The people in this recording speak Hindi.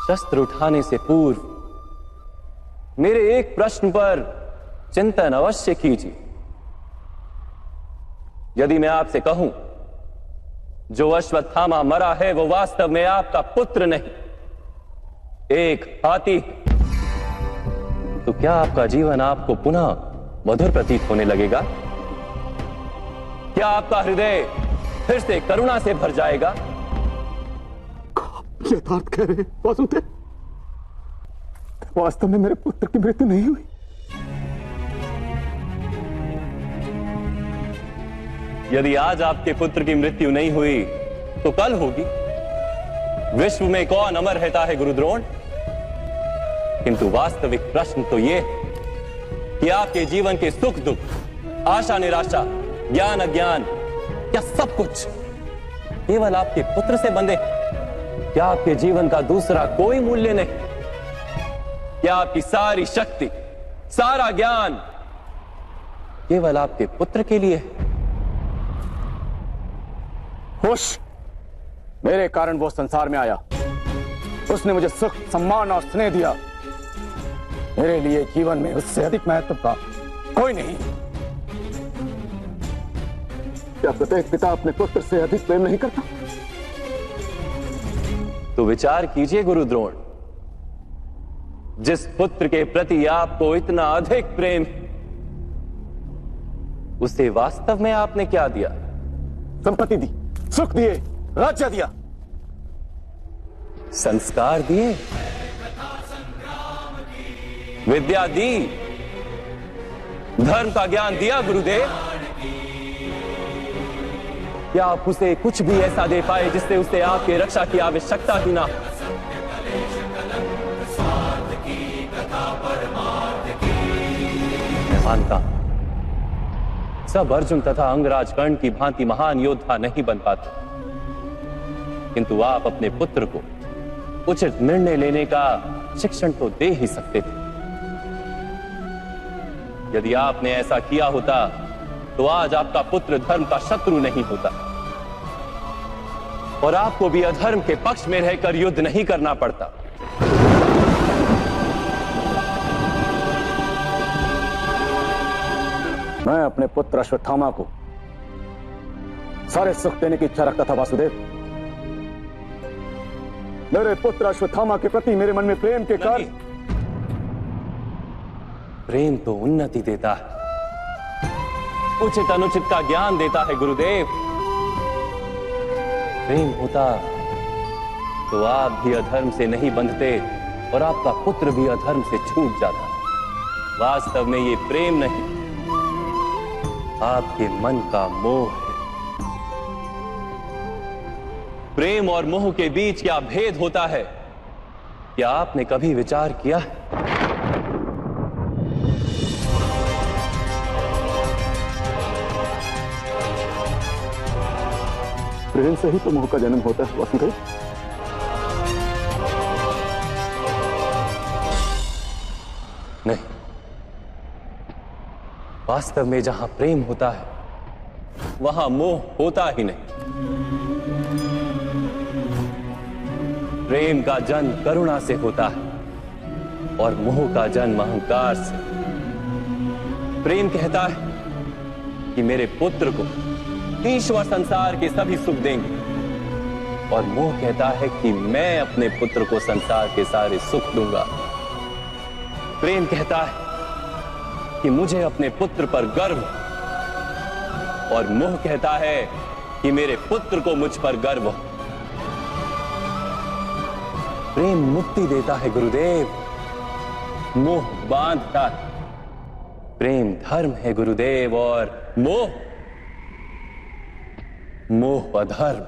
शस्त्र उठाने से पूर्व मेरे एक प्रश्न पर चिंतन अवश्य कीजिए। यदि मैं आपसे कहूं जो अश्वत्थामा मरा है वो वास्तव में आपका पुत्र नहीं, एक हाथी, तो क्या आपका जीवन आपको पुनः मधुर प्रतीत होने लगेगा? क्या आपका हृदय फिर से करुणा से भर जाएगा? यथार्थ कह रहे वासुदेव, वास्तव में मेरे पुत्र की मृत्यु नहीं हुई। यदि आज आपके पुत्र की मृत्यु नहीं हुई तो कल होगी। विश्व में कौन अमर रहता है गुरुद्रोण? किंतु वास्तविक प्रश्न तो यह है कि आपके जीवन के सुख दुख, आशा निराशा, ज्ञान अज्ञान, क्या सब कुछ केवल आपके पुत्र से बंधे? क्या आपके जीवन का दूसरा कोई मूल्य नहीं? क्या आपकी सारी शक्ति, सारा ज्ञान केवल आपके पुत्र के लिए? खुश, मेरे कारण वो संसार में आया। उसने मुझे सुख, सम्मान और स्नेह दिया। मेरे लिए जीवन में उससे अधिक महत्व का कोई नहीं। क्या प्रत्येक पिता अपने पुत्र से अधिक प्रेम नहीं करता? तो विचार कीजिए गुरुद्रोण, जिस पुत्र के प्रति आपको इतना अधिक प्रेम, उसे वास्तव में आपने क्या दिया? संपत्ति दी, सुख दिए, राज्य दिया, संस्कार दिए, विद्या दी, धर्म का ज्ञान दिया गुरुदेव। क्या आप उसे कुछ भी ऐसा दे पाए जिससे उसे आपकी रक्षा की आवश्यकता ही ना? मैं मानता हूं सब अर्जुन तथा अंगराज कर्ण की भांति महान योद्धा नहीं बन पाते, किंतु आप अपने पुत्र को उचित निर्णय लेने का शिक्षण तो दे ही सकते थे। यदि आपने ऐसा किया होता तो आज आपका पुत्र धर्म का शत्रु नहीं होता और आपको भी अधर्म के पक्ष में रहकर युद्ध नहीं करना पड़ता। मैं अपने पुत्र अश्वत्थामा को सारे सुख देने की इच्छा रखता था वासुदेव। मेरे पुत्र अश्वत्थामा के प्रति मेरे मन में प्रेम के कारण। प्रेम तो उन्नति देता है, उचित अनुचित का ज्ञान देता है गुरुदेव। प्रेम होता तो आप भी अधर्म से नहीं बंधते और आपका पुत्र भी अधर्म से छूट जाता। वास्तव में ये प्रेम नहीं, आपके मन का मोह है। प्रेम और मोह के बीच क्या भेद होता है, क्या आपने कभी विचार किया है? प्रेम से ही तो मोह का जन्म होता है वासुदेव। नहीं, वास्तव में जहां प्रेम होता है वहां मोह होता ही नहीं। प्रेम का जन्म करुणा से होता है और मोह का जन्म अहंकार से। प्रेम कहता है कि मेरे पुत्र को ईश्वर संसार के सभी सुख देंगे और मोह कहता है कि मैं अपने पुत्र को संसार के सारे सुख दूंगा। प्रेम कहता है कि मुझे अपने पुत्र पर गर्व और मोह कहता है कि मेरे पुत्र को मुझ पर गर्व। प्रेम मुक्ति देता है गुरुदेव, मोह बांधता है। प्रेम धर्म है गुरुदेव और मोह अधर्म।